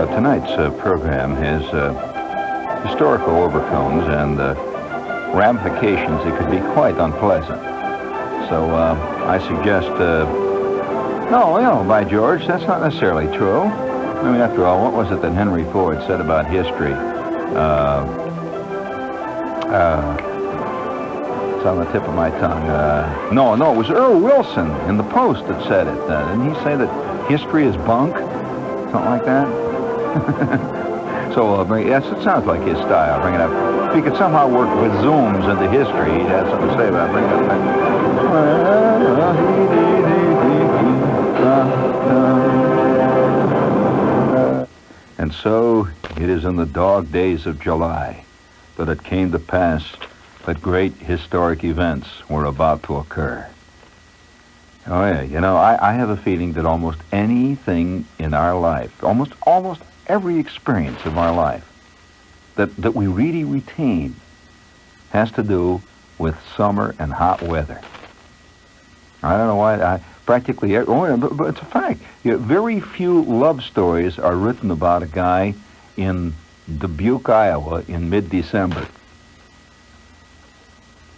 Tonight's program has historical overtones and ramifications that could be quite unpleasant. So I suggest, no, by George, that's not necessarily true. I mean, after all, what was it that Henry Ford said about history? It's on the tip of my tongue. No, it was Earl Wilson in the Post that said it. Didn't he say that history is bunk? Something like that? So, yes, it sounds like his style. Bring it up. If he could somehow work with zooms into history, he'd have something to say about it. Bring it up. And so, it is in the dog days of July that it came to pass that great historic events were about to occur. Oh, yeah, you know, I have a feeling that almost anything in our life, almost every experience of our life that we really retain has to do with summer and hot weather. I don't know why, practically, but it's a fact. Very few love stories are written about a guy in Dubuque, Iowa in mid-December.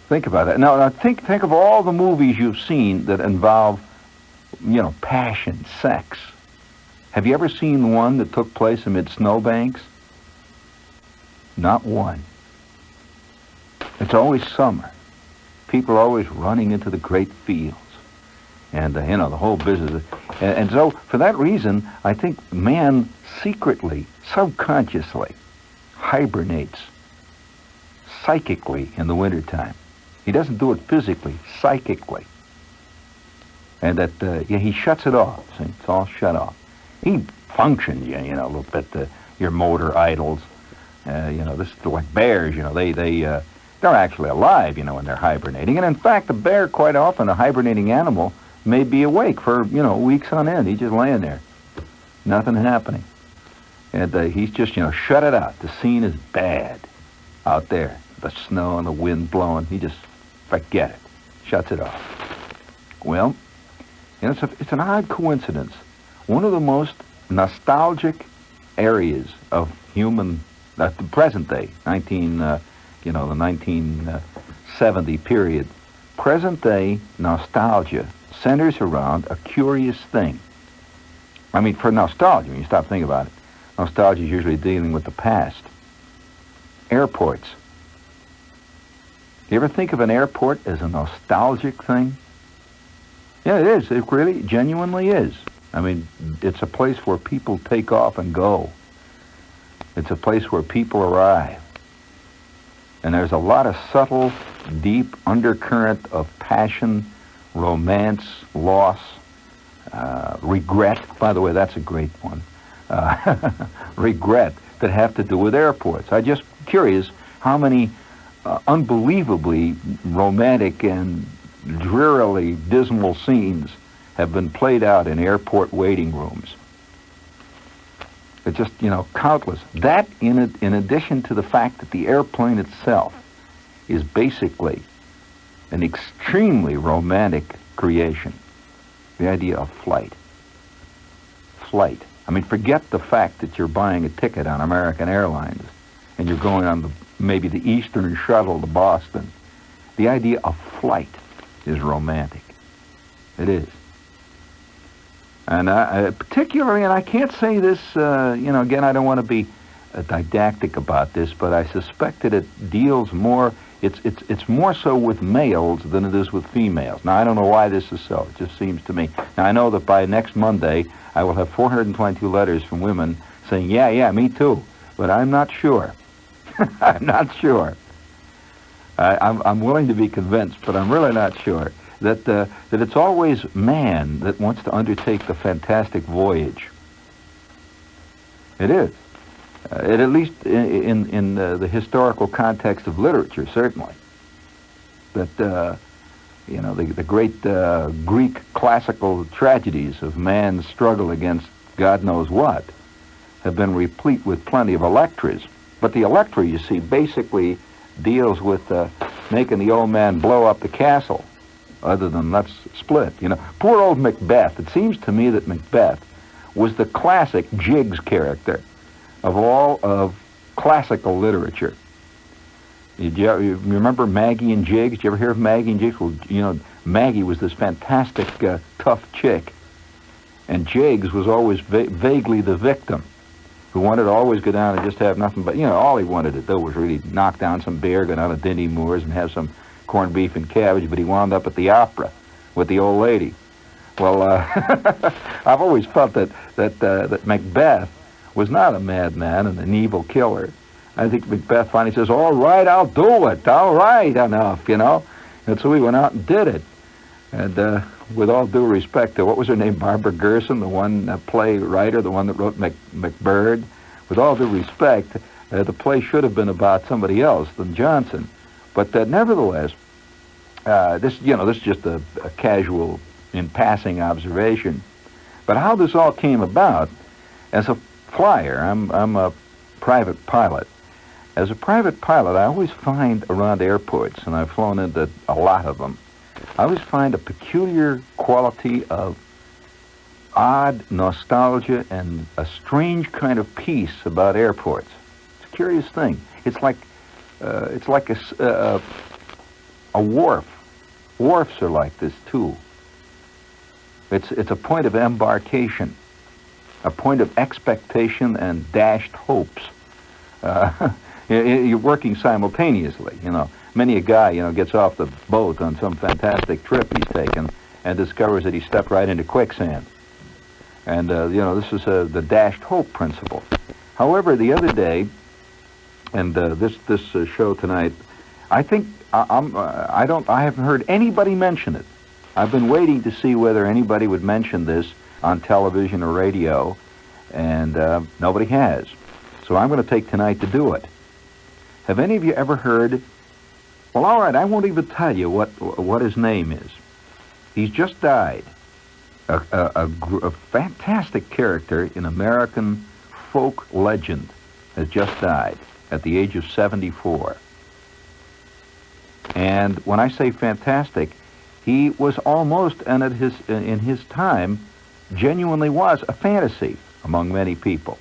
Think about that. Now think of all the movies you've seen that involve, passion, sex. Have you ever seen one that took place amid snowbanks? Not one. It's always summer. People are always running into the great fields. And, the whole business. And so, for that reason, I think man secretly, subconsciously, hibernates psychically in the wintertime. He doesn't do it physically, psychically. And that, he shuts it off. See? It's all shut off. He functions, a little bit. Your motor idles. This is like bears, they're actually alive, when they're hibernating. And in fact, the bear, quite often, a hibernating animal, may be awake for, weeks on end. He's just laying there. Nothing happening. And he's just, shut it out. The scene is bad out there. The snow and the wind blowing. He just forget it. Shuts it off. Well, it's an odd coincidence. One of the most nostalgic areas of human, the present day, the 1970 period, present day nostalgia centers around a curious thing. I mean, for nostalgia, when you stop thinking about it, nostalgia is usually dealing with the past. Airports. You ever think of an airport as a nostalgic thing? Yeah, it is. It really genuinely is. I mean, it's a place where people take off and go. It's a place where people arrive. And there's a lot of subtle, deep undercurrent of passion, romance, loss, regret. By the way, that's a great one. Regret that have to do with airports. I'm just curious how many unbelievably romantic and drearily dismal scenes have been played out in airport waiting rooms. It's just, countless. That, in addition to the fact that the airplane itself is basically an extremely romantic creation. The idea of flight. Flight. I mean, forget the fact that you're buying a ticket on American Airlines and you're going on maybe the Eastern Shuttle to Boston. The idea of flight is romantic. It is. And particularly, and I can't say this, again, I don't want to be didactic about this, but I suspect that it deals more, it's more so with males than it is with females. Now, I don't know why this is so. It just seems to me. Now, I know that by next Monday, I will have 422 letters from women saying, yeah, me too. But I'm not sure. I'm not sure. I'm willing to be convinced, but I'm really not sure that it's always man that wants to undertake the fantastic voyage. It is. At least in the historical context of literature, certainly. That, the great Greek classical tragedies of man's struggle against God knows what have been replete with plenty of Electras. But the Electra, you see, basically deals with making the old man blow up the castle. other than let's split. You know, poor old Macbeth. It seems to me that Macbeth was the classic Jiggs character of all of classical literature. You remember Maggie and Jiggs? Did you ever hear of Maggie and Jiggs? Well, you know, Maggie was this fantastic, tough chick, and Jiggs was always vaguely the victim, who wanted to always go down and just have nothing but, you know, all he wanted to do was really knock down some beer, go down to Dinty Moors and have some corned beef and cabbage, but he wound up at the opera with the old lady. Well, I've always felt that Macbeth was not a madman and an evil killer. I think Macbeth finally says, all right, I'll do it. All right, enough, you know. And so he went out and did it. And with all due respect to, what was her name, Barbara Gerson, the one playwriter, the one that wrote Macbird. With all due respect, the play should have been about somebody else than Johnson. But nevertheless, this is just a casual, in passing observation. But how this all came about, as a flyer, I'm a private pilot. As a private pilot, I always find around airports, and I've flown into a lot of them, I always find a peculiar quality of odd nostalgia and a strange kind of peace about airports. It's a curious thing. It's like a wharf. Wharfs are like this too. It's a point of embarkation, a point of expectation and dashed hopes. You're working simultaneously, you know. Many a guy, you know, gets off the boat on some fantastic trip he's taken and discovers that he stepped right into quicksand. And, you know, this is the dashed hope principle. However, the other day, and this show tonight, I think I haven't heard anybody mention it. I've been waiting to see whether anybody would mention this on television or radio, and nobody has. So I'm going to take tonight to do it. Have any of you ever heard? Well, all right, I won't even tell you what his name is. He's just died. A fantastic character in American folk legend has just died at the age of 74. And when I say fantastic, he was almost, and in his time, genuinely was a fantasy among many people.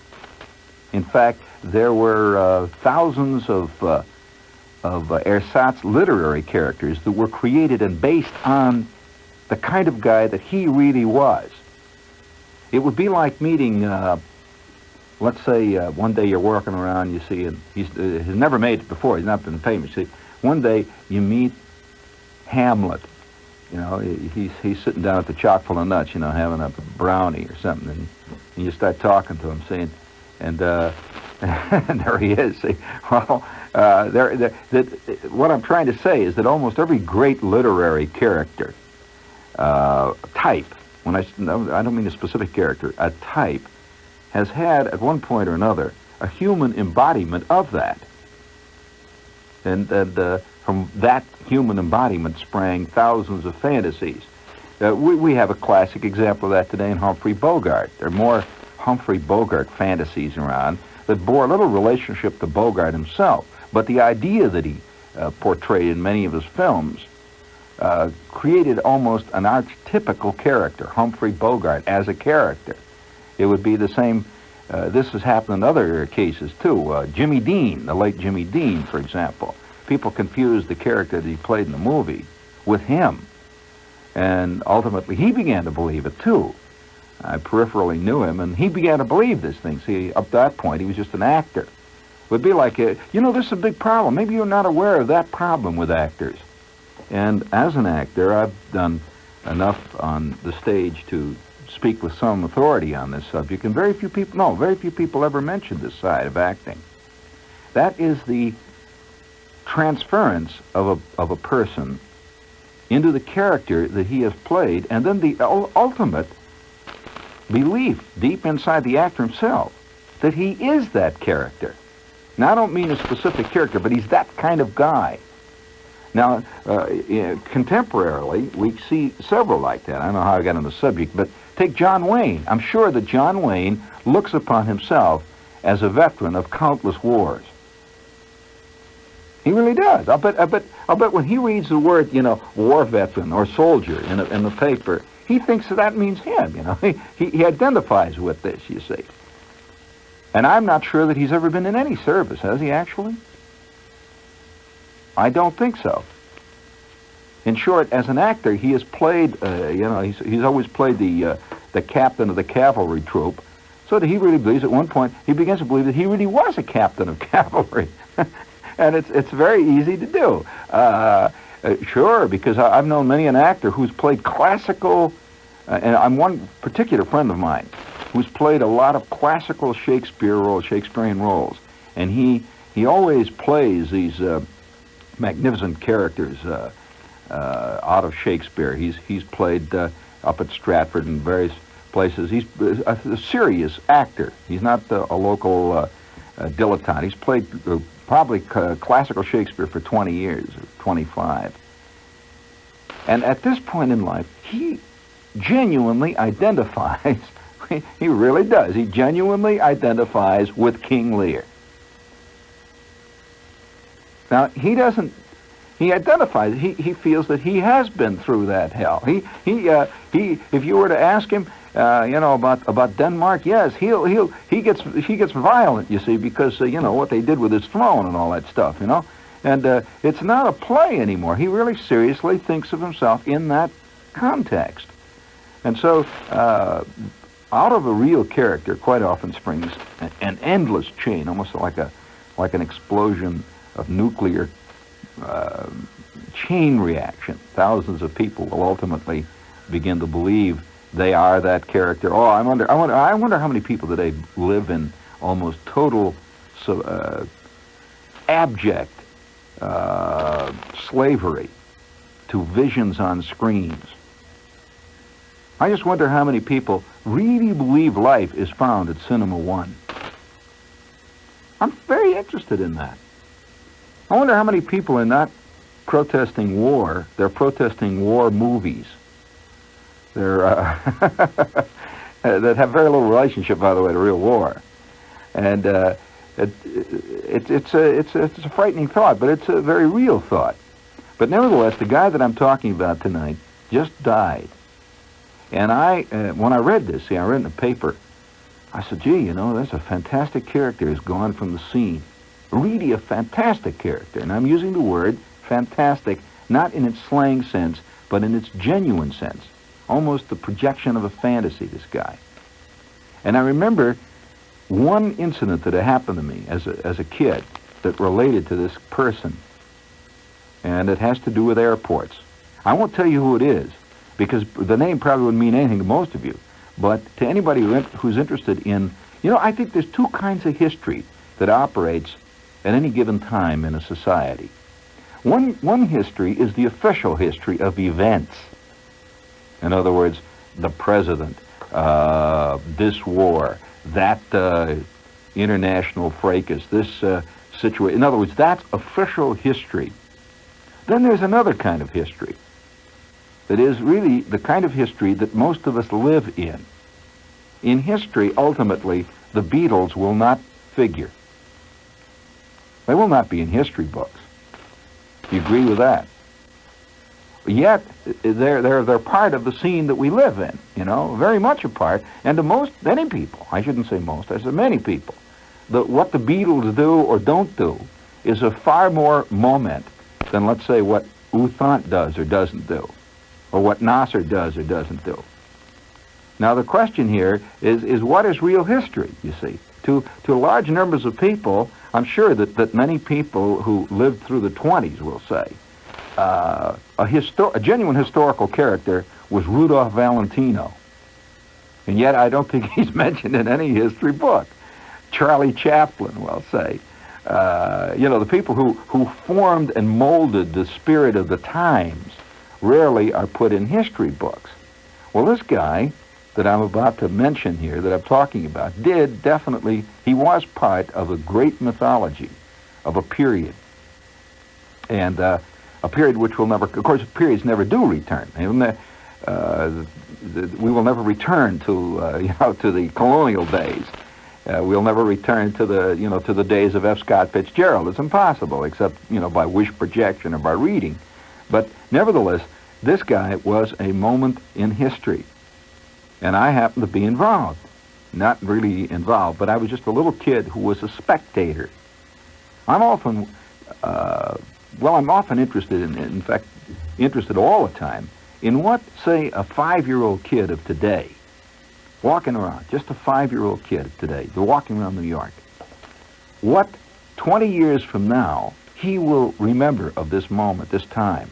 In fact, there were thousands of ersatz literary characters that were created and based on the kind of guy that he really was. It would be like meeting, let's say, one day you're walking around, you see, and he's never made it before, he's not been famous. See, one day you meet Hamlet. You know, he's sitting down at the chock full of nuts, you know, having a brownie or something, and you start talking to him, saying, and and there he is. See, well, what I'm trying to say is that almost every great literary character, type, I don't mean a specific character, a type, has had at one point or another a human embodiment of that, and from that human embodiment sprang thousands of fantasies. We have a classic example of that today in Humphrey Bogart. There are more Humphrey Bogart fantasies around that bore little relationship to Bogart himself, but the idea that he portrayed in many of his films created almost an archetypical character, Humphrey Bogart as a character. It would be the same, this has happened in other cases too. Jimmy Dean, the late Jimmy Dean, for example. People confused the character that he played in the movie with him, and ultimately he began to believe it too. I peripherally knew him, and he began to believe this thing. See, up to that point, he was just an actor. It would be like, you know, this is a big problem. Maybe you're not aware of that problem with actors. And as an actor, I've done enough on the stage to speak with some authority on this subject, and very few people ever mention this side of acting. That is the transference of a person into the character that he has played, and then the ultimate belief deep inside the actor himself that he is that character. Now, I don't mean a specific character, but he's that kind of guy. Now, contemporarily, we see several like that. I don't know how I got on the subject, but take John Wayne. I'm sure that John Wayne looks upon himself as a veteran of countless wars. He really does. I'll bet when he reads the word, war veteran or soldier in the paper, he thinks that means him, He identifies with this, you see. And I'm not sure that he's ever been in any service, has he actually? I don't think so. In short, as an actor, he has played, he's always played the captain of the cavalry troop, so that he really believes at one point, he begins to believe that he really was a captain of cavalry. And it's very easy to do. Sure, because I've known many an actor who's played classical, and I'm one particular friend of mine, who's played a lot of classical Shakespearean roles. And he always plays these magnificent characters out of Shakespeare. He's played up at Stratford and various places. He's a serious actor. He's not a local dilettante. He's played probably classical Shakespeare for 20 years, or 25. And at this point in life, he genuinely identifies, he really does, he genuinely identifies with King Lear. Now, he identifies, he feels that he has been through that hell. If you were to ask him, about Denmark, yes, he gets violent, you see, because what they did with his throne and all that stuff, and it's not a play anymore. He really seriously thinks of himself in that context, and so out of a real character quite often springs an endless chain, almost like an explosion of nuclear chain reaction. Thousands of people will ultimately begin to believe they are that character. Oh, I wonder how many people today live in almost total abject slavery to visions on screens. I just wonder how many people really believe life is found at Cinema One. I'm very interested in that. I wonder how many people are not protesting war, they're protesting war movies. They're that have very little relationship, by the way, to real war, and it's a frightening thought, but it's a very real thought. But nevertheless, the guy that I'm talking about tonight just died, and when I read this, I read in the paper, I said, gee, that's a fantastic character has gone from the scene, really a fantastic character, and I'm using the word fantastic not in its slang sense, but in its genuine sense. Almost the projection of a fantasy, this guy. And I remember one incident that had happened to me as a kid that related to this person. And it has to do with airports. I won't tell you who it is, because the name probably wouldn't mean anything to most of you. But to anybody who's interested in, I think there's two kinds of history that operates at any given time in a society. One history is the official history of events. In other words, the president, this war, that international fracas, this situation. In other words, that's official history. Then there's another kind of history that is really the kind of history that most of us live in. In history, ultimately, the Beatles will not figure. They will not be in history books. Do you agree with that? Yet they're part of the scene that we live in, very much a part. And to many people, I shouldn't say most, I said many people, what the Beatles do or don't do is of far more moment than, let's say, what Uthant does or doesn't do, or what Nasser does or doesn't do. Now the question here is what is real history, you see? To large numbers of people, I'm sure that many people who lived through the 20s will say, a genuine historical character was Rudolph Valentino. And yet I don't think he's mentioned in any history book. Charlie Chaplin will say. The people who formed and molded the spirit of the times rarely are put in history books. Well, this guy that I'm about to mention here, that I'm talking about, he was part of a great mythology of a period. And a period which will never, of course, periods never do return. We will never return to the colonial days. We'll never return to the days of F. Scott Fitzgerald. It's impossible, except, by wish projection or by reading. But nevertheless, this guy was a moment in history. And I happened to be involved. Not really involved, but I was just a little kid who was a spectator. I'm often interested in fact, interested all the time in what, say, a 5-year-old kid of today, walking around, just a 5-year-old kid of today, they're walking around New York, what 20 years from now he will remember of this moment, this time.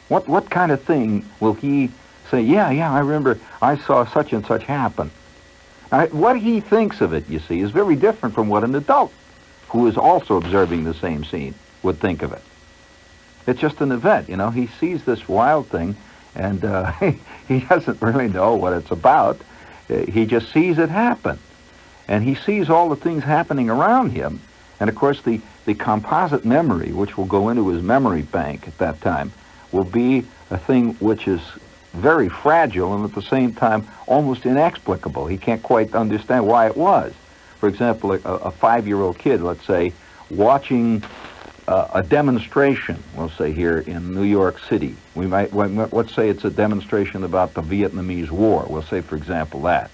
What kind of thing will he say, yeah, I remember I saw such and such happen. What he thinks of it, you see, is very different from what an adult who is also observing the same scene would think of it. It's just an event, He sees this wild thing, and he doesn't really know what it's about. He just sees it happen. And he sees all the things happening around him. And, of course, the composite memory, which will go into his memory bank at that time, will be a thing which is very fragile and at the same time almost inexplicable. He can't quite understand why it was. For example, a 5-year-old kid, let's say, watching a demonstration, we'll say here in New York City. Let's say it's a demonstration about the Vietnamese War. We'll say, for example, that.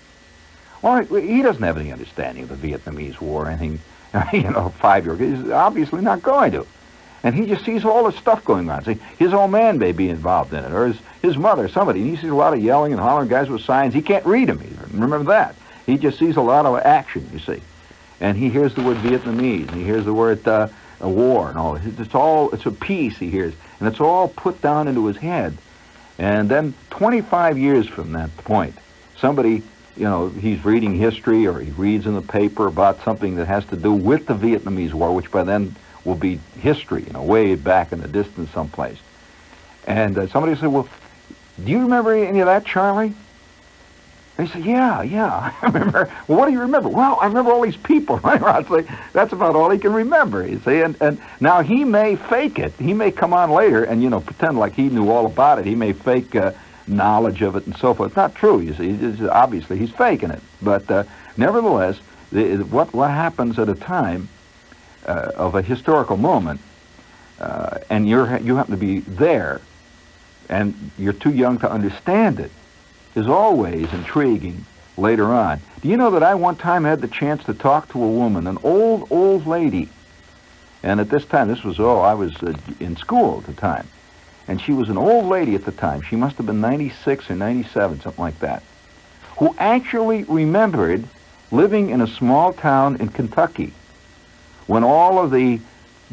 Well, he doesn't have any understanding of the Vietnamese War or anything, 5-year-old kid. He's obviously not going to. And he just sees all this stuff going on. See, his old man may be involved in it, or his mother, somebody. And he sees a lot of yelling and hollering, guys with signs. He can't read them either. Remember that. He just sees a lot of action, you see. And he hears the word Vietnamese, and he hears the word a war and all. It's a peace he hears. And it's all put down into his head. And then 25 years from that point, somebody, he's reading history or he reads in the paper about something that has to do with the Vietnamese War, which by then will be history, way back in the distance someplace. And somebody said, well, do you remember any of that, Charlie? And he said, yeah, I remember. Well, what do you remember? Well, I remember all these people running around. Say, that's about all he can remember, you see. And now he may fake it. He may come on later and, pretend like he knew all about it. He may fake knowledge of it and so forth. It's not true, you see. Obviously, he's faking it. But nevertheless, what happens at a time of a historical moment, and you happen to be there, and you're too young to understand it, is always intriguing later on. Do you know that I one time had the chance to talk to a woman, an old lady, and at this time, I was in school at the time, and she was an old lady at the time. She must have been 96 or 97, something like that, who actually remembered living in a small town in Kentucky when all of the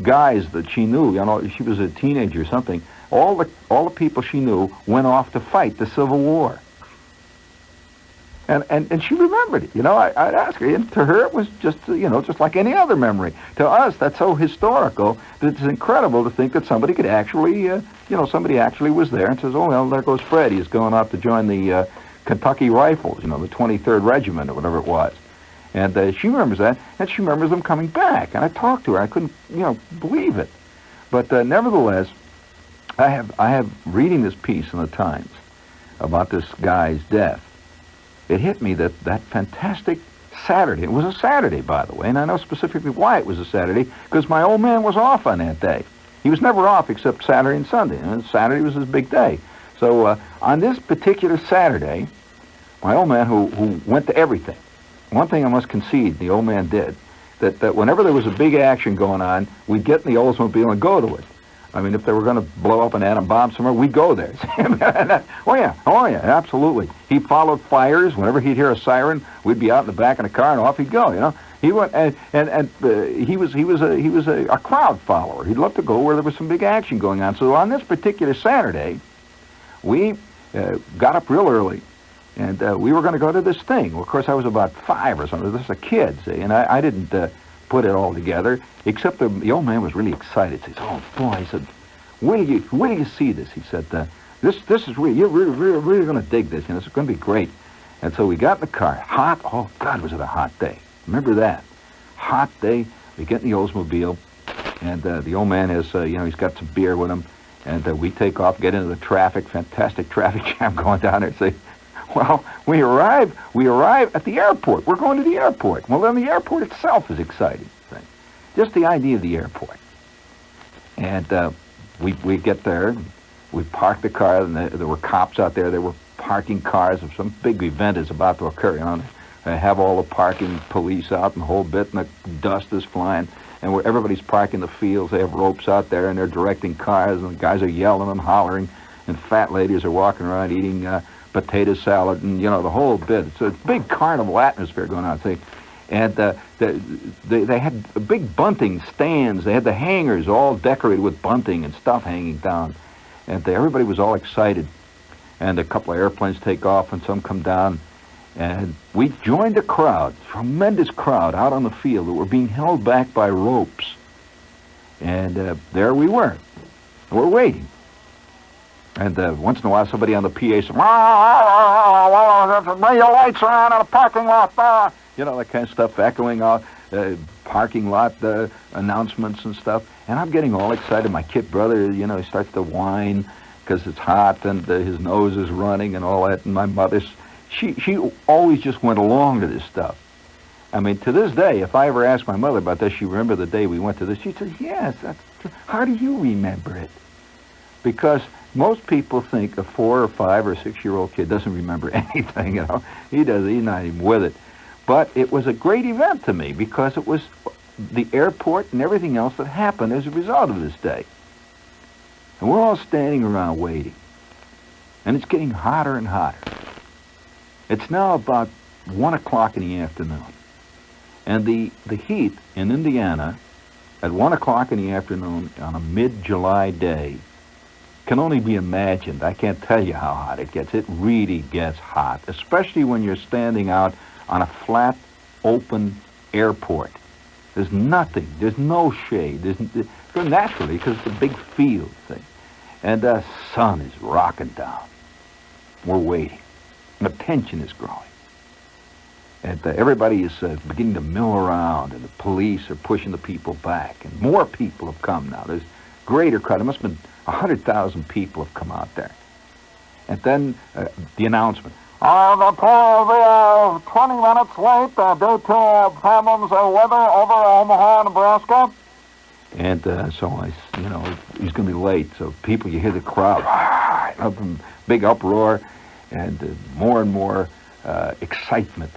guys that she knew, she was a teenager or something, all the people she knew went off to fight the Civil War. And she remembered it. I'd ask her, and to her it was just, just like any other memory. To us, that's so historical that it's incredible to think that somebody could actually, somebody actually was there and says, oh, well, there goes Fred. He's going off to join the Kentucky Rifles, the 23rd Regiment or whatever it was. And she remembers that, and she remembers them coming back. And I talked to her. I couldn't, believe it. But nevertheless, I have reading this piece in the Times about this guy's death. It hit me that fantastic Saturday. It was a Saturday, by the way, and I know specifically why it was a Saturday, because my old man was off on that day. He was never off except Saturday and Sunday, and Saturday was his big day. So on this particular Saturday, my old man, who went to everything, one thing I must concede the old man did, that whenever there was a big action going on, we'd get in the Oldsmobile and go to it. I mean, if they were going to blow up an atom bomb somewhere, we'd go there. Oh, yeah, absolutely. He followed fires. Whenever he'd hear a siren, we'd be out in the back of the car, and off he'd go, He went, he was a crowd follower. He'd love to go where there was some big action going on. So on this particular Saturday, we got up real early, and we were going to go to this thing. Well, of course, I was about 5 or something. This is a kid, see, and I didn't put it all together, except the old man was really excited. He said, oh, boy, he said, wait till you see this. He said, this is really, you're really going to dig this. It's going to be great. And so we got in the car. Hot. Oh, God, was it a hot day. Remember that. Hot day. We get in the Oldsmobile, and the old man has, he's got some beer with him, and we take off, get into the traffic, fantastic traffic jam going down there, and say, Well, we arrive at the airport. We're going to the airport. Well, then the airport itself is exciting. Thing. Just the idea of the airport. And we get there, and we park the car, and there were cops out there. They were parking cars if some big event is about to occur. You know, they have all the parking police out and the whole bit, and the dust is flying. And where everybody's parking the fields, they have ropes out there, and they're directing cars, and the guys are yelling and hollering, and fat ladies are walking around eating potato salad, and, you know, the whole bit. It's a big carnival atmosphere going on, see. And they had big bunting stands. They had the hangars all decorated with bunting and stuff hanging down. And everybody was all excited. And a couple of airplanes take off, and some come down. And we joined a crowd, tremendous crowd, out on the field that were being held back by ropes. And there we were. We're waiting. And once in a while, somebody on the PA said, "Lay your lights around in the parking lot." You know, that kind of stuff, echoing out parking lot announcements and stuff. And I'm getting all excited. My kid brother, you know, he starts to whine because it's hot, and his nose is running and all that. And my mother, she always just went along to this stuff. I mean, to this day, if I ever ask my mother about this, she remember the day we went to this, she says, "Yes, that's true. How do you remember it?" Because most people think a 4 or 5 or 6-year-old kid doesn't remember anything, you know. He's not even with it. But it was a great event to me because it was the airport and everything else that happened as a result of this day. And we're all standing around waiting. And it's getting hotter and hotter. It's now about 1 o'clock in the afternoon. And the heat in Indiana at 1 o'clock in the afternoon on a mid-July day can only be imagined. I can't tell you how hot it gets. It really gets hot, especially when you're standing out on a flat, open airport. There's nothing. There's no shade. Naturally, because it's a big field thing. And the sun is rocking down. We're waiting. And the tension is growing. And everybody is beginning to mill around, and the police are pushing the people back. And more people have come now. There's greater crowd. There must have been 100,000 people have come out there. And then the announcement. The tour will be 20 minutes late due to problems of weather over Omaha, Nebraska. And so he's going to be late. So people, you hear the crowd, big uproar, and more excitement.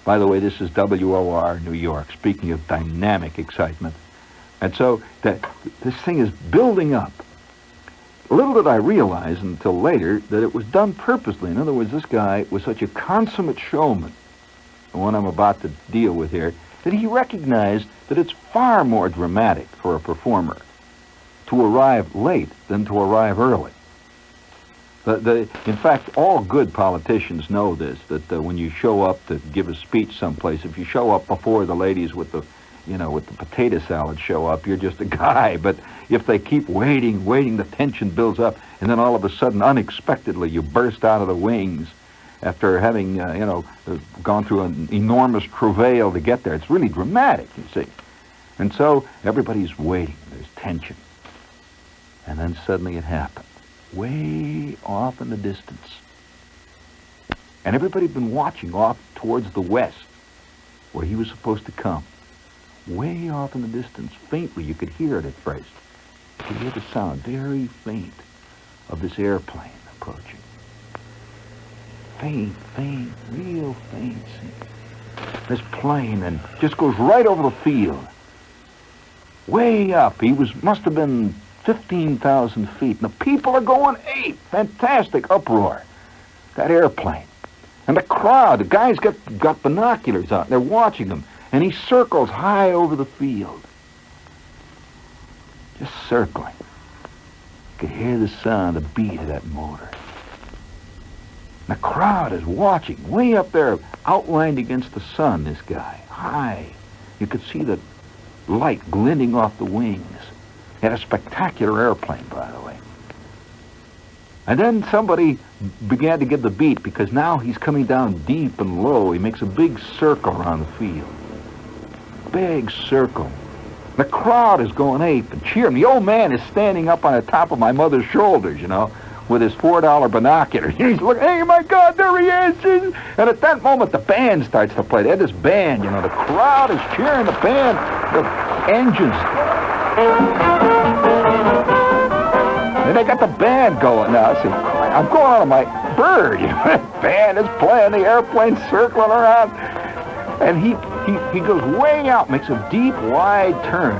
By the way, this is WOR New York, speaking of dynamic excitement. And so this thing is building up. Little did I realize until later that it was done purposely. In other words, this guy was such a consummate showman, the one I'm about to deal with here, that he recognized that it's far more dramatic for a performer to arrive late than to arrive early. In fact, all good politicians know this, that when you show up to give a speech someplace, if you show up before the ladies with the potato salad show up, you're just a guy. But if they keep waiting, the tension builds up, and then all of a sudden, unexpectedly, you burst out of the wings after having, gone through an enormous travail to get there. It's really dramatic, you see. And so everybody's waiting. There's tension. And then suddenly it happened, way off in the distance. And everybody had been watching off towards the west, where he was supposed to come. Way off in the distance, faintly, you could hear it at first. You could hear the sound, very faint, of this airplane approaching. Faint, real faint. This plane, and just goes right over the field. Way up, must have been 15,000 feet, and the people are going ape. Fantastic uproar. That airplane. And the crowd, the guys got binoculars out, and they're watching him. And he circles high over the field. Just circling. You could hear the sound, the beat of that motor. And the crowd is watching, way up there, outlined against the sun, this guy, high. You could see the light glinting off the wings. He had a spectacular airplane, by the way. And then somebody began to give the beat, because now he's coming down deep and low. He makes a big circle around the field. Big circle. The crowd is going ape and cheering. The old man is standing up on the top of my mother's shoulders, with his $4 binocular. He's looking, hey, my God, there he is. And at that moment, the band starts to play. They had this band, you know, the crowd is cheering the band, the engines. And they got the band going now. See, I'm going on my bird. The band is playing, the airplane's circling around. And he goes way out, makes a deep, wide turn.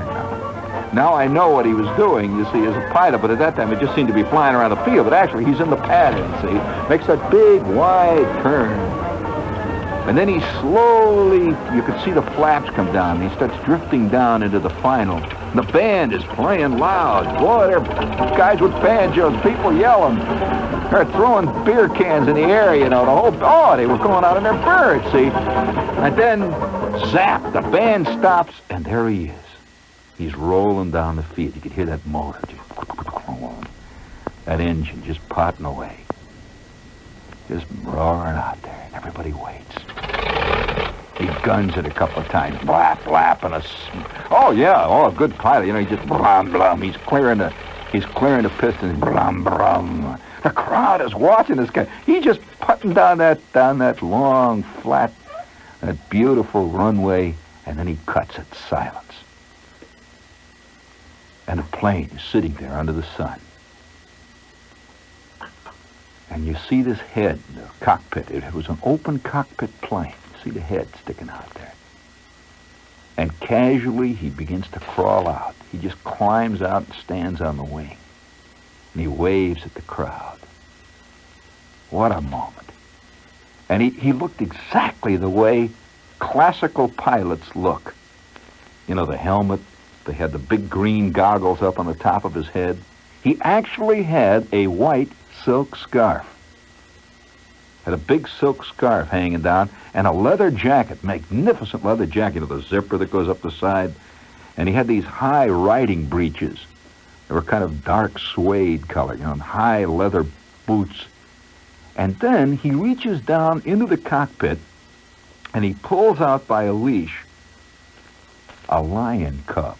Now I know what he was doing, you see, as a pilot, but at that time it just seemed to be flying around the field, but actually he's in the padding, see, makes that big, wide turn. And then he slowly, you could see the flaps come down, and he starts drifting down into the final. And the band is playing loud. Boy, they're guys with banjos, people yelling. They're throwing beer cans in the air, you know, they were going out in their birds, see. And then, zap, the band stops, and there he is. He's rolling down the field. You could hear that motor, that engine just potting away. Just roaring out there, and everybody waits. He guns it a couple of times, blap, blap, and a good pilot, you know, he just blum, blum. He's clearing the pistons, blum, blum. The crowd is watching this guy. He's just putting down that long, flat, that beautiful runway, and then he cuts it, silence. And the plane is sitting there under the sun. And you see this head, the cockpit. It was an open cockpit plane. You see the head sticking out there. And casually, he begins to crawl out. He just climbs out and stands on the wing. And he waves at the crowd. What a moment. And he looked exactly the way classical pilots look. You know, the helmet. They had the big green goggles up on the top of his head. He actually had a white silk scarf. Had a big silk scarf hanging down and a leather jacket, magnificent leather jacket, you know, the zipper that goes up the side. And he had these high riding breeches. They were kind of dark suede color, you know, and high leather boots. And then he reaches down into the cockpit and he pulls out by a leash a lion cub.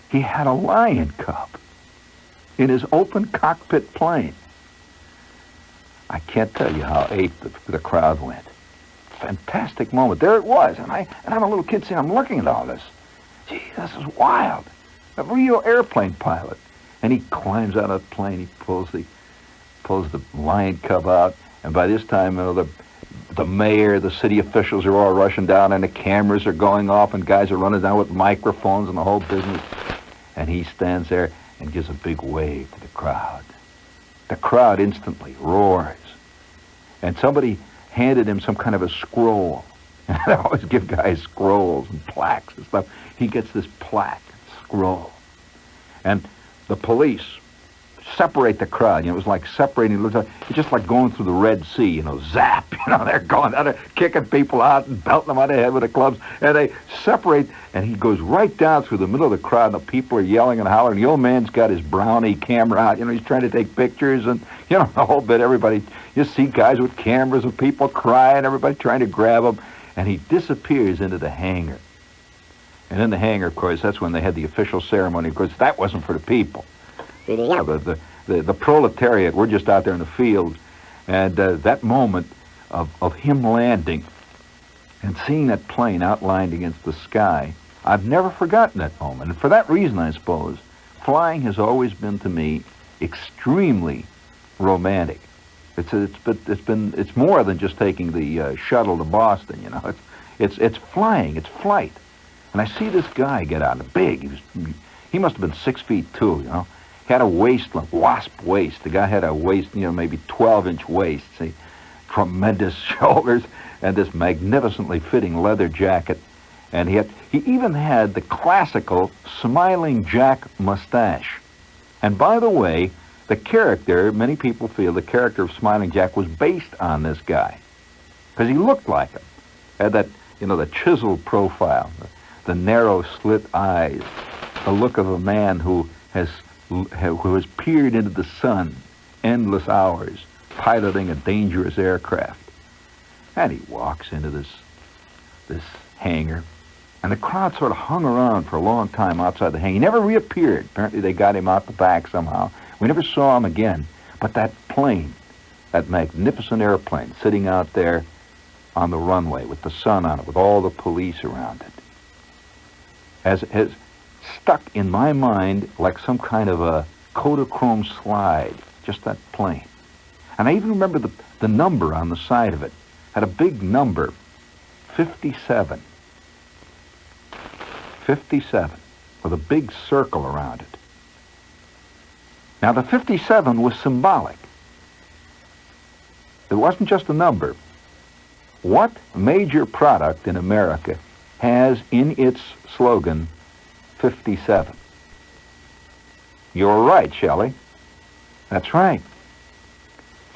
He had a lion cub in his open cockpit plane. I can't tell you how ape the crowd went. Fantastic moment. There it was. And I'm a little kid saying, I'm looking at all this. Gee, this is wild. A real airplane pilot. And he climbs out of the plane. He pulls the lion cub out. And by this time, you know, the mayor, the city officials are all rushing down, and the cameras are going off, and guys are running down with microphones and the whole business. And he stands there and gives a big wave to the crowd. The crowd instantly roars. And somebody handed him some kind of a scroll. And I always give guys scrolls and plaques and stuff. He gets this plaque, scroll. And the police separate the crowd. You know, it was like separating. It's just like going through the Red Sea. You know, zap. You know, they're going out there, kicking people out and belting them on the head with the clubs. And they separate. And he goes right down through the middle of the crowd. And the people are yelling and hollering. The old man's got his Brownie camera out. You know, he's trying to take pictures. And, you know, the whole bit. Everybody, you see guys with cameras and people crying. Everybody trying to grab him. And he disappears into the hangar. And in the hangar, of course, that's when they had the official ceremony. Of course, that wasn't for the people. The proletariat, we're just out there in the field, and that moment of him landing and seeing that plane outlined against the sky, I've never forgotten that moment. And for that reason, I suppose, flying has always been to me extremely romantic. It's more than just taking the shuttle to Boston. You know, it's flying, it's flight. And I see this guy get out, big. He must have been 6'2", you know. Had a waist, like wasp waist. The guy had a waist, you know, maybe 12-inch waist. See, tremendous shoulders and this magnificently fitting leather jacket. And he even had the classical Smiling Jack mustache. And by the way, the character, many people feel the character of Smiling Jack was based on this guy because he looked like him. Had that, you know, the chiseled profile, the narrow slit eyes, the look of a man who has peered into the sun endless hours, piloting a dangerous aircraft. And he walks into this hangar, and the crowd sort of hung around for a long time outside the hangar. He never reappeared. Apparently they got him out the back somehow. We never saw him again. But that plane, that magnificent airplane, sitting out there on the runway with the sun on it, with all the police around it, has stuck in my mind like some kind of a Kodachrome slide, just that plane. And I even remember the number on the side of it. Had a big number, 57. 57, with a big circle around it. Now, the 57 was symbolic. It wasn't just a number. What major product in America has in its slogan 57? You're right, Shelley. That's right.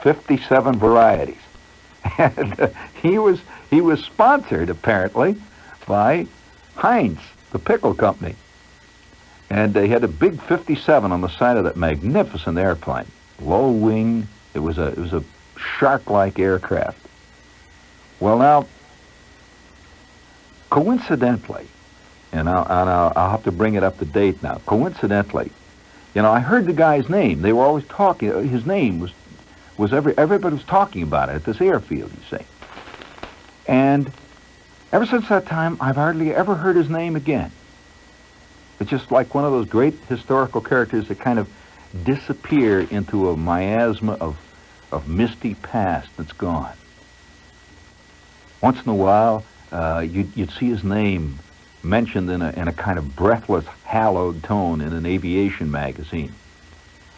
57 varieties. And he was sponsored, apparently, by Heinz, the pickle company. And he had a big 57 on the side of that magnificent airplane. Low wing. It was a shark-like aircraft. Well, now, coincidentally, and I'll have to bring it up to date now. Coincidentally, I heard the guy's name. They were always talking. His name was everybody was talking about it at this airfield, you see. And ever since that time, I've hardly ever heard his name again. It's just like one of those great historical characters that kind of disappear into a miasma of misty past that's gone. Once in a while, you'd see his name mentioned in a kind of breathless, hallowed tone in an aviation magazine.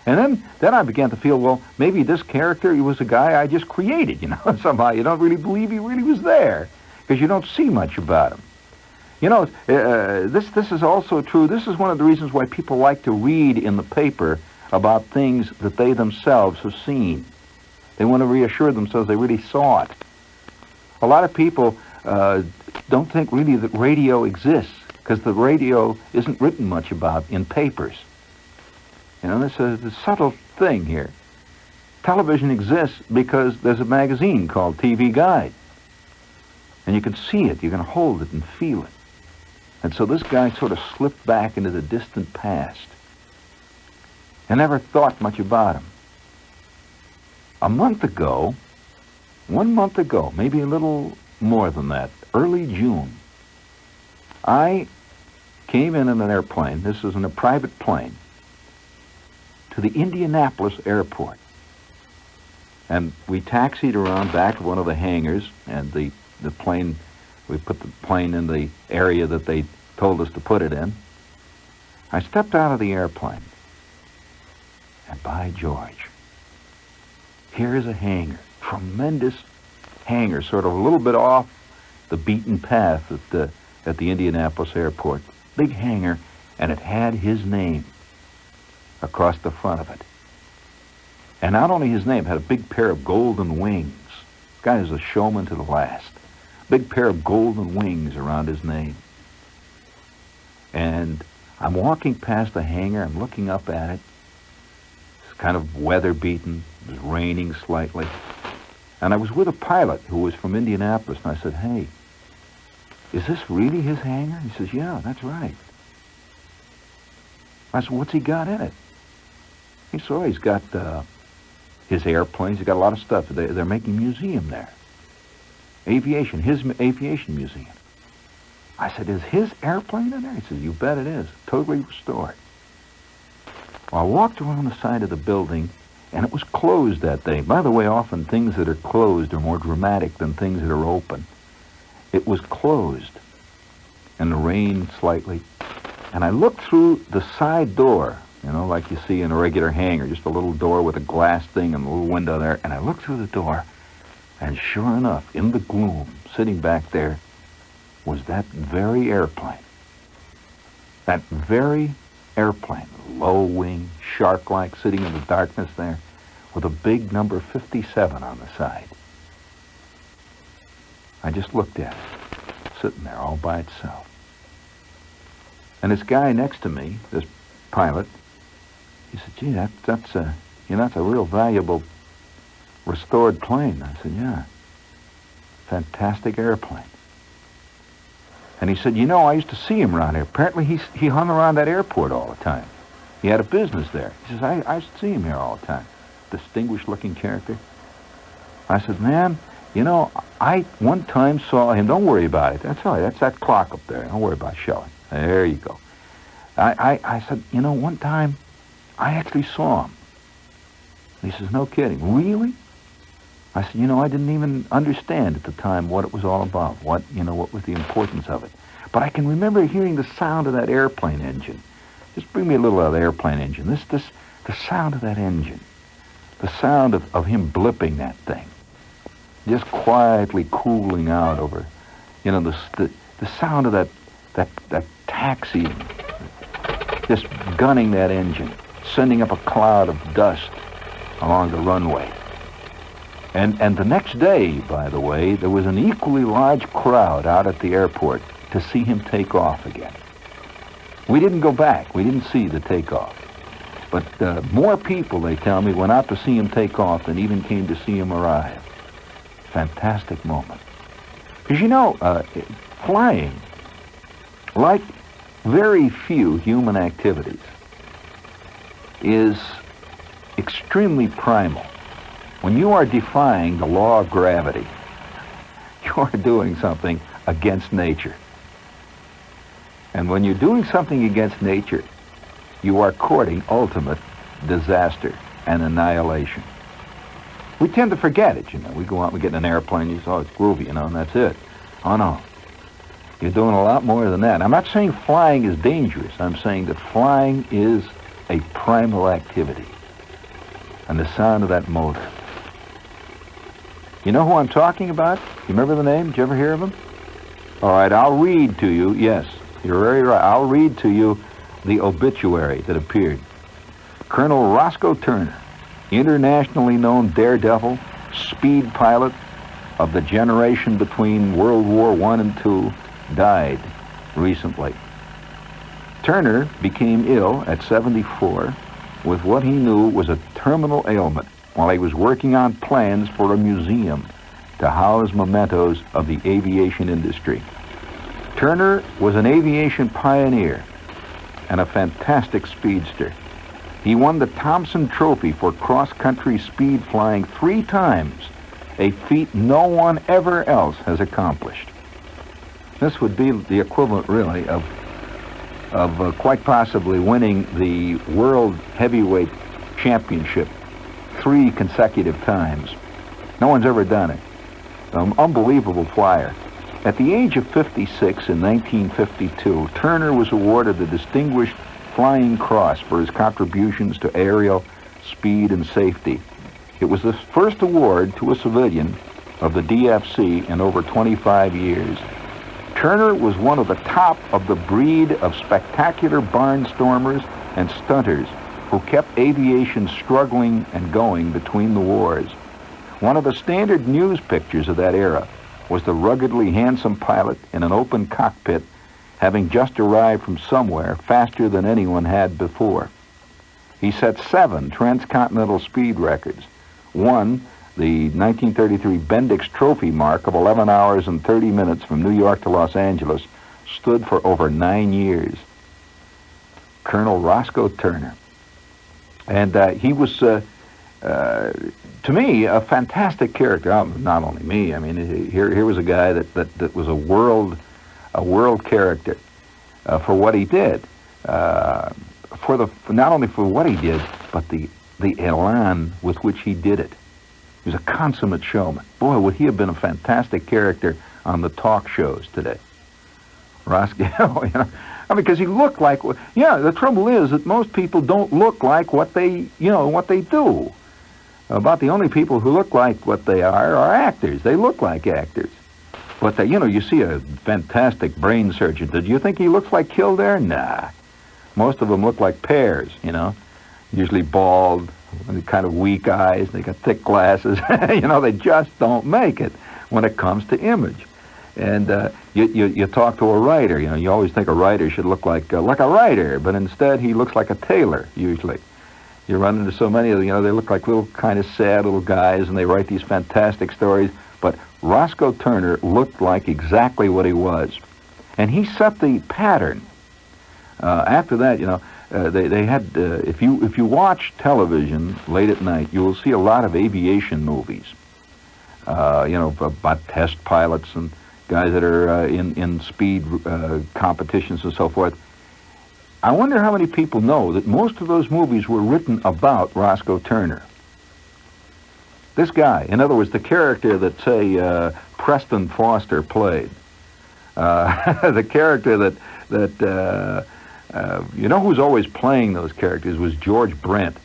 And then I began to feel, well, maybe this character, he was a guy I just created, somehow. You don't really believe he really was there, because you don't see much about him. This is also true. This is one of the reasons why people like to read in the paper about things that they themselves have seen. They want to reassure themselves they really saw it. A lot of people don't think really that radio exists, because the radio isn't written much about in papers. This is a subtle thing here. Television exists because there's a magazine called TV Guide. And you can see it, you can hold it and feel it. And so this guy sort of slipped back into the distant past. I never thought much about him. 1 month ago, maybe a little more than that, early June, I came in an airplane, this was in a private plane, to the Indianapolis airport. And we taxied around back of one of the hangars, and the plane, we put the plane in the area that they told us to put it in. I stepped out of the airplane, and by George, here is a hangar, tremendous hangar, sort of a little bit off the beaten path at the Indianapolis airport. Big hangar, and it had his name across the front of it. And not only his name, it had a big pair of golden wings. This guy is a showman to the last. Big pair of golden wings around his name. And I'm walking past the hangar, I'm looking up at it. It's kind of weather-beaten, it was raining slightly. And I was with a pilot who was from Indianapolis, and I said, "Hey, is this really his hangar?" He says, "Yeah, that's right." I said, "What's he got in it?" He said, "Oh, he's got his airplanes, he's got a lot of stuff. They're making a museum there. Aviation, his aviation museum." I said, "Is his airplane in there?" He said, "You bet it is. Totally restored." Well, I walked around the side of the building, and it was closed that day. By the way, often things that are closed are more dramatic than things that are open. It was closed, and the rain slightly. And I looked through the side door, like you see in a regular hangar, just a little door with a glass thing and a little window there. And I looked through the door, and sure enough, in the gloom, sitting back there, was that very airplane. That very airplane, low wing, shark-like, sitting in the darkness there, with a big number 57 on the side. I just looked at it, sitting there all by itself. And this guy next to me, this pilot, he said, "Gee, that's a real valuable restored plane." I said, "Yeah, fantastic airplane." And he said, "I used to see him around here. Apparently he hung around that airport all the time. He had a business there." He says, I used to see him here all the time. distinguished-looking character? I said, man, you know, I one time saw him. Don't worry about it. That's all right. That's that clock up there. Don't worry about Shelley. There you go. I said, you know, one time I actually saw him. He says, no kidding. Really? I said, you know, I didn't even understand at the time what it was all about, what was the importance of it. But I can remember hearing the sound of that airplane engine. Just bring me a little of the airplane engine. The sound of that engine. The sound of him blipping that thing. Just quietly cooling out over, you know, the sound of that taxi just gunning that engine, sending up a cloud of dust along the runway. And the next day, by the way, there was an equally large crowd out at the airport to see him take off again. We didn't go back. We didn't see the takeoff. But more people, they tell me, went out to see him take off than even came to see him arrive. Fantastic moment. Because, you know, flying, like very few human activities, is extremely primal. When you are defying the law of gravity, you are doing something against nature. And when you're doing something against nature, you are courting ultimate disaster and annihilation. We tend to forget it, you know. We go out, we get in an airplane, you say, oh, it's groovy, you know, and that's it. Oh, no. You're doing a lot more than that. I'm not saying flying is dangerous. I'm saying that flying is a primal activity. And the sound of that motor. You know who I'm talking about? You remember the name? Did you ever hear of him? All right, I'll read to you. Yes, you're very right. I'll read to you the obituary that appeared. Colonel Roscoe Turner, internationally known daredevil, speed pilot of the generation between World War I and II, died recently. Turner became ill at 74 with what he knew was a terminal ailment while he was working on plans for a museum to house mementos of the aviation industry. Turner was an aviation pioneer and a fantastic speedster. He won the Thompson Trophy for cross-country speed flying 3 times, a feat no one ever else has accomplished. This would be the equivalent, really, of quite possibly winning the World Heavyweight Championship 3 consecutive times. No one's ever done it. An unbelievable flyer. At the age of 56 in 1952, Turner was awarded the Distinguished Flying Cross for his contributions to aerial speed and safety. It was the first award to a civilian of the DFC in over 25 years. Turner was one of the top of the breed of spectacular barnstormers and stunters who kept aviation struggling and going between the wars. One of the standard news pictures of that era was the ruggedly handsome pilot in an open cockpit having just arrived from somewhere faster than anyone had before. He set 7 transcontinental speed records. One, the 1933 Bendix Trophy mark of 11 hours and 30 minutes from New York to Los Angeles, stood for over 9 years. Colonel Roscoe Turner. And he was, to me, a fantastic character. Not only me. I mean, here was a guy that was a world character for what he did. Not only for what he did, but the elan with which he did it. He was a consummate showman. Boy, would he have been a fantastic character on the talk shows today. Roscoe, you know, I mean, because he looked like, yeah, the trouble is that most people don't look like what they do. About the only people who look like what they are actors. They look like actors. But, you see a fantastic brain surgeon. Did you think he looks like Kildare? Nah. Most of them look like pears, usually bald, kind of weak eyes. They got thick glasses. They just don't make it when it comes to image. And you talk to a writer, you always think a writer should look like a writer, but instead he looks like a tailor, usually. You run into so many of them, they look like little kind of sad little guys, and they write these fantastic stories. But Roscoe Turner looked like exactly what he was. And he set the pattern. After that, they had, if you watch television late at night, you will see a lot of aviation movies. About test pilots and guys that are in speed competitions and so forth. I wonder how many people know that most of those movies were written about Roscoe Turner. This guy, in other words, the character that, say, Preston Foster played, the character that who's always playing those characters was George Brent.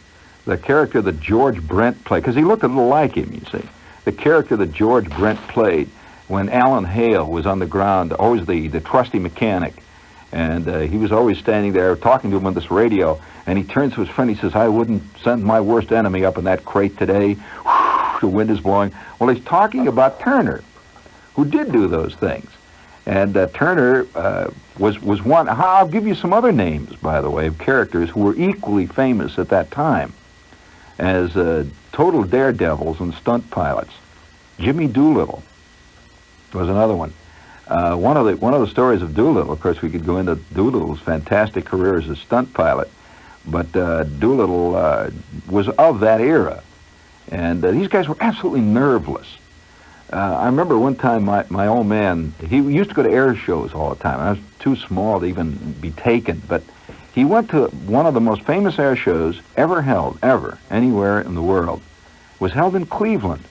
The character that George Brent played, because he looked a little like him, you see. The character that George Brent played when Alan Hale was on the ground, always the trusty mechanic, and he was always standing there talking to him on this radio, and he turns to his friend, he says, I wouldn't send my worst enemy up in that crate today. The wind is blowing. Well, he's talking about Turner, who did do those things. And Turner was one. I'll give you some other names, by the way, of characters who were equally famous at that time as total daredevils and stunt pilots. Jimmy Doolittle was another one. One of the stories of Doolittle, of course, we could go into Doolittle's fantastic career as a stunt pilot, but Doolittle was of that era. And these guys were absolutely nerveless. I remember one time my old man, he used to go to air shows all the time. I was too small to even be taken, but he went to one of the most famous air shows ever held, anywhere in the world. It was held in Cleveland.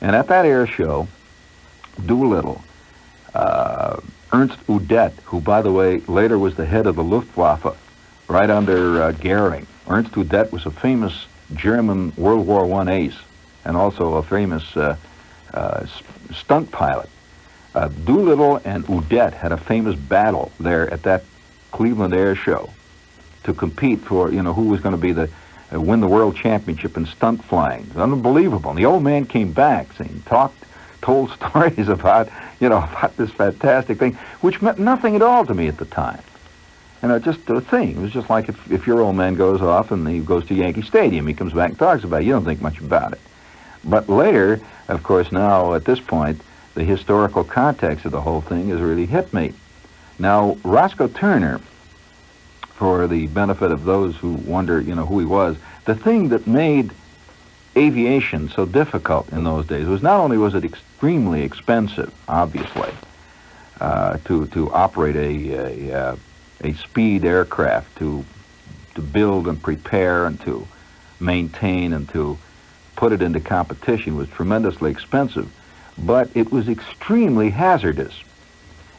And at that air show, Doolittle, Ernst Udet, who, by the way, later was the head of the Luftwaffe, right under Goering. Ernst Udet was a famous German World War I ace, and also a famous stunt pilot. Doolittle and Udet had a famous battle there at that Cleveland Air Show to compete for, who was going to be win the world championship in stunt flying. It was unbelievable. And the old man came back, told stories about, about this fantastic thing, which meant nothing at all to me at the time. Just a thing. It was just like if your old man goes off and he goes to Yankee Stadium, he comes back and talks about it. You don't think much about it. But later, of course, now at this point, the historical context of the whole thing has really hit me. Now, Roscoe Turner, for the benefit of those who wonder, who he was, the thing that made aviation so difficult in those days was not only was it extremely expensive, obviously, to operate a speed aircraft, to build and prepare and to maintain and to put it into competition was tremendously expensive, but it was extremely hazardous.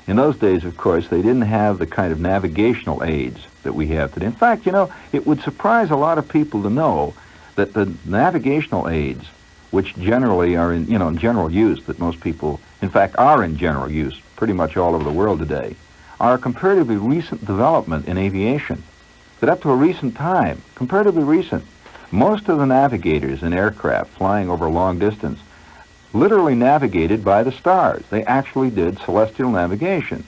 In those days, of course, they didn't have the kind of navigational aids that we have today. In fact, it would surprise a lot of people to know that the navigational aids, which generally are in general use, that most people, in fact, are in general use pretty much all over the world today, are a comparatively recent development in aviation. That up to a recent time, comparatively recent, most of the navigators in aircraft flying over long distance literally navigated by the stars. They actually did celestial navigation.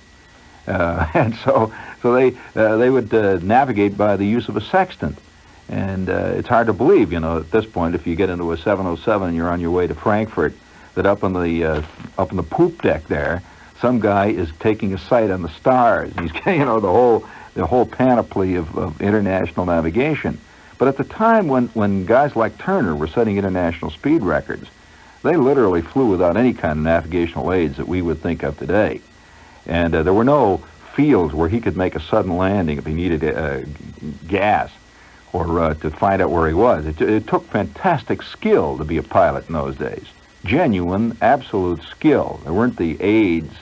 And so they would navigate by the use of a sextant. And it's hard to believe, at this point, if you get into a 707 and you're on your way to Frankfurt, that up on the poop deck there, some guy is taking a sight on the stars. He's, the whole panoply of international navigation. But at the time when guys like Turner were setting international speed records, they literally flew without any kind of navigational aids that we would think of today. And there were no fields where he could make a sudden landing if he needed gas or to find out where he was. It took fantastic skill to be a pilot in those days. Genuine, absolute skill. There weren't the aids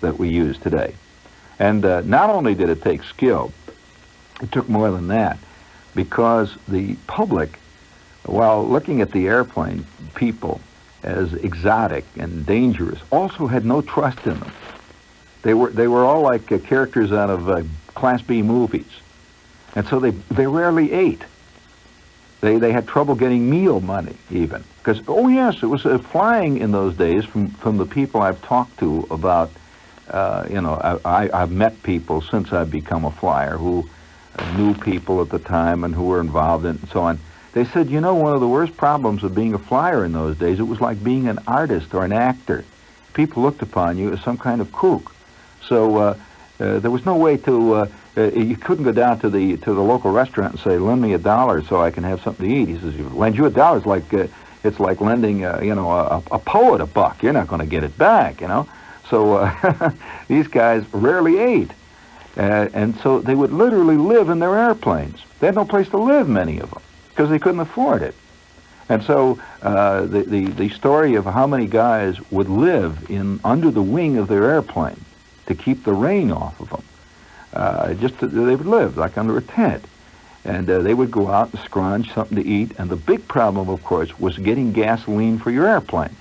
that we use today. And not only did it take skill, it took more than that, because the public, while looking at the airplane people as exotic and dangerous, also had no trust in them. They were all like characters out of Class B movies. And so they rarely ate. They had trouble getting meal money, even. Because, oh yes, it was flying in those days from the people I've talked to about, I've met people since I've become a flyer who knew people at the time and who were involved in it and so on. They said, one of the worst problems of being a flyer in those days, it was like being an artist or an actor. People looked upon you as some kind of kook. So There was no way to. You couldn't go down to the local restaurant and say, "Lend me $1 so I can have something to eat." He says, "Lend you $1 is like it's like lending a poet $1. You're not going to get it back, you know." So these guys rarely ate, and so they would literally live in their airplanes. They had no place to live, many of them, because they couldn't afford it. And so the story of how many guys would live under the wing of their airplane to keep the rain off of them. They would live like under a tent. And they would go out and scrounge something to eat. And the big problem, of course, was getting gasoline for your airplane.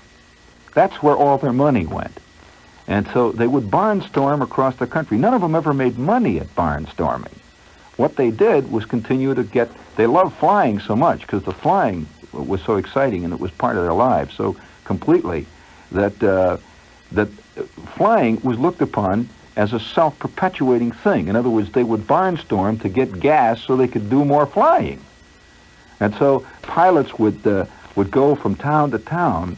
That's where all their money went. And so they would barnstorm across the country. None of them ever made money at barnstorming. What they did was continue to get... They loved flying so much because the flying was so exciting and it was part of their lives so completely that flying was looked upon as a self-perpetuating thing. In other words, they would barnstorm to get gas so they could do more flying. And so pilots would go from town to town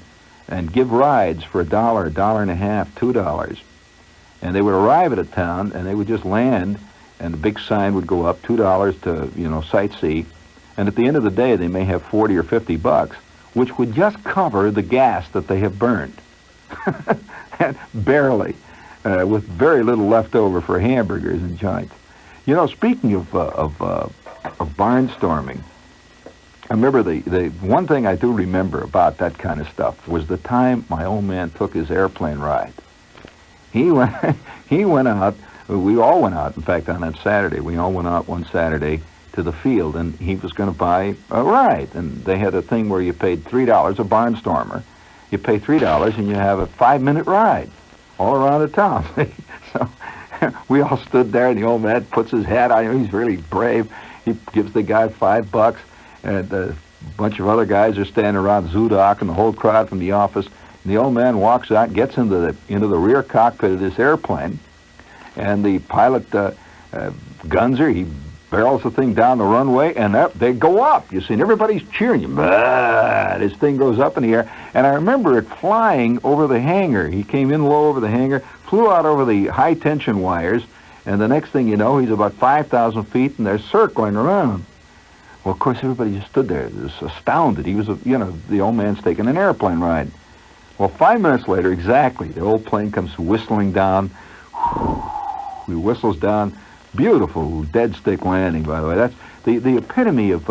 and give rides for $1, $1.50, $2. And they would arrive at a town and they would just land and the big sign would go up, $2 to, sightsee. And at the end of the day, they may have 40 or 50 bucks, which would just cover the gas that they have burned. And barely. With very little left over for hamburgers and joints. Speaking of barnstorming, I remember the one thing I do remember about that kind of stuff was the time my old man took his airplane ride. He went out, we all went out, in fact, on that Saturday. We all went out one Saturday to the field, and he was going to buy a ride. And they had a thing where you paid $3, a barnstormer. You pay $3 and you have a 5-minute ride all around the town. So we all stood there, and the old man puts his hat on. He's really brave. He gives the guy $5, and a bunch of other guys are standing around Zudok and the whole crowd from the office. And the old man walks out, gets into the rear cockpit of this airplane, and the pilot guns her. He barrels the thing down the runway, and they go up. You see, and everybody's cheering you. This thing goes up in the air. And I remember it flying over the hangar. He came in low over the hangar, flew out over the high-tension wires, and the next thing you know, he's about 5,000 feet, and they're circling around. Well, of course, everybody just stood there, just astounded. He was, the old man's taking an airplane ride. Well, 5 minutes later, exactly, the old plane comes whistling down. He whistles down. Beautiful dead stick landing, by the way. That's the epitome of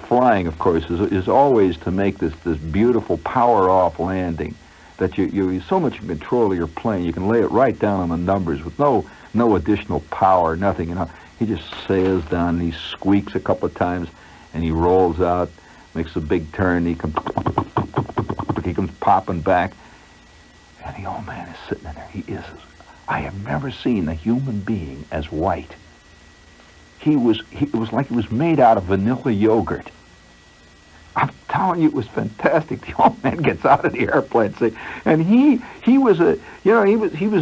flying, of course, is always to make this beautiful power-off landing that you're so much in control of your plane. You can lay it right down on the numbers with no additional power, nothing. He just sails down, and he squeaks a couple of times, and he rolls out, makes a big turn. He comes popping back, and the old man is sitting in there. I have never seen a human being as white. It was like he was made out of vanilla yogurt. I'm telling you, it was fantastic. The old man gets out of the airplane, and he was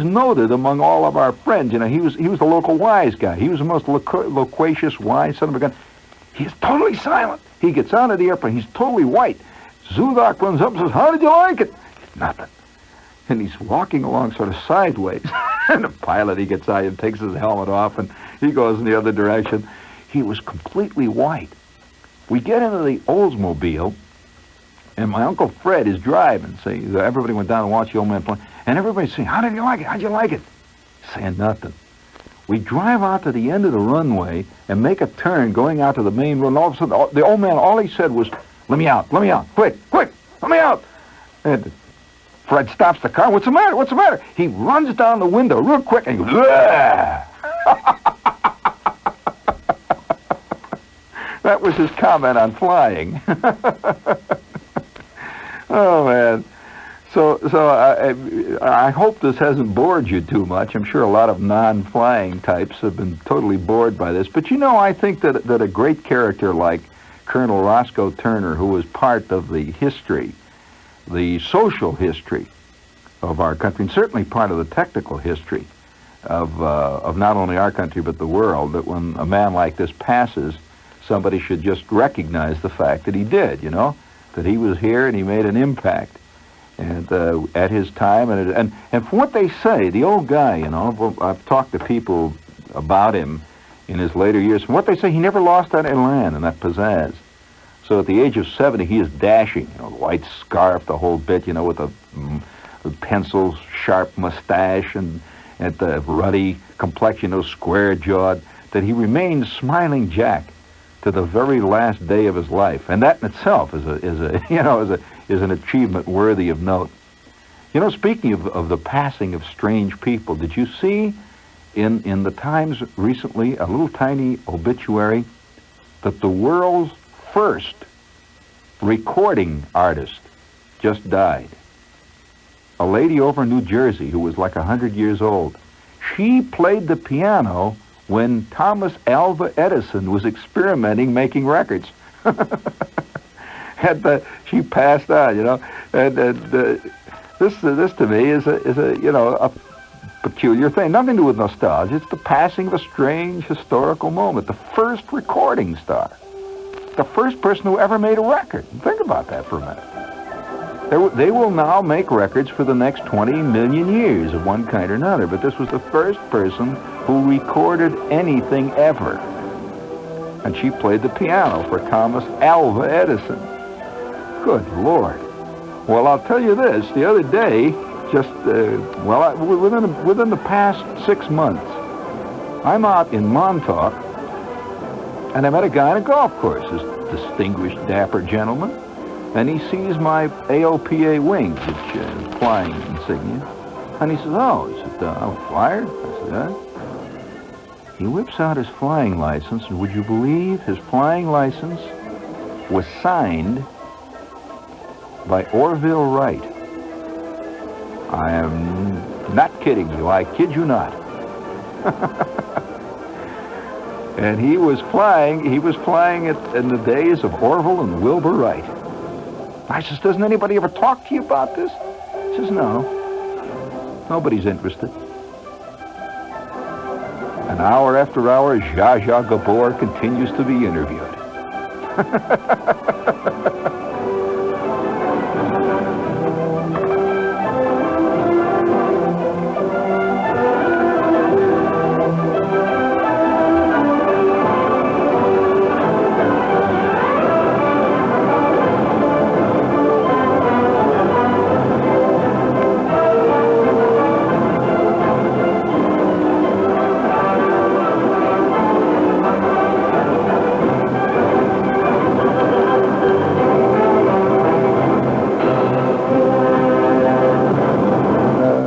noted among all of our friends. He was the local wise guy. He was the most loquacious, wise son of a gun. He's totally silent. He gets out of the airplane. He's totally white. Zudok runs up and says, "How did you like it?" Nothing. And he's walking along sort of sideways. And the pilot, he gets out and takes his helmet off, and he goes in the other direction. He was completely white. We get into the Oldsmobile, and my Uncle Fred is driving. Everybody went down and watched the old man play. And everybody's saying, "How did you like it? How'd you like it?" Saying nothing. We drive out to the end of the runway and make a turn going out to the main road. And all of a sudden, the old man, all he said was, let me out, quick, let me out." And Fred stops the car. What's the matter? He runs down the window real quick and he goes, That was his comment on flying. Oh, man. So I hope this hasn't bored you too much. I'm sure a lot of non-flying types have been totally bored by this. But I think that a great character like Colonel Roscoe Turner, who was part of the history, the social history of our country, and certainly part of the technical history of not only our country but the world, that when a man like this passes, somebody should just recognize the fact that he did, that he was here and he made an impact. And at his time, and from what they say, the old guy, you know, I've talked to people about him in his later years. From what they say, he never lost that elan and that pizzazz. So at the age of 70, he is dashing, you know, white scarf, the whole bit, you know, with a pencil, sharp mustache, and the ruddy complexion, you know, square-jawed, that he remains Smiling Jack to the very last day of his life. And that in itself is an achievement worthy of note. You know, speaking of the passing of strange people, did you see in the Times recently a little tiny obituary that the world's first recording artist just died? A lady over in New Jersey who was like 100 years old. She played the piano when Thomas Alva Edison was experimenting making records. And she passed on, you know. And this to me is a you know, a peculiar thing. Nothing to do with nostalgia. It's the passing of a strange historical moment. The first recording star. The first person who ever made a record. Think about that for a minute. They will now make records for the next 20 million years of one kind or another, but this was the first person who recorded anything ever. And she played the piano for Thomas Alva Edison. Good Lord. Well, I'll tell you this. The other day, just, within the past 6 months, I'm out in Montauk, and I met a guy on a golf course, this distinguished, dapper gentleman, and he sees my AOPA wings, which is flying insignia, and he says, "Oh," he said, "I'm a flyer?" I said, "Huh?" He whips out his flying license, and would you believe his flying license was signed by Orville Wright? I am not kidding you. I kid you not. And he was flying it in the days of Orville and Wilbur Wright. I says, "Doesn't anybody ever talk to you about this?" He says, "No. Nobody's interested." And hour after hour, Zsa Zsa Gabor continues to be interviewed.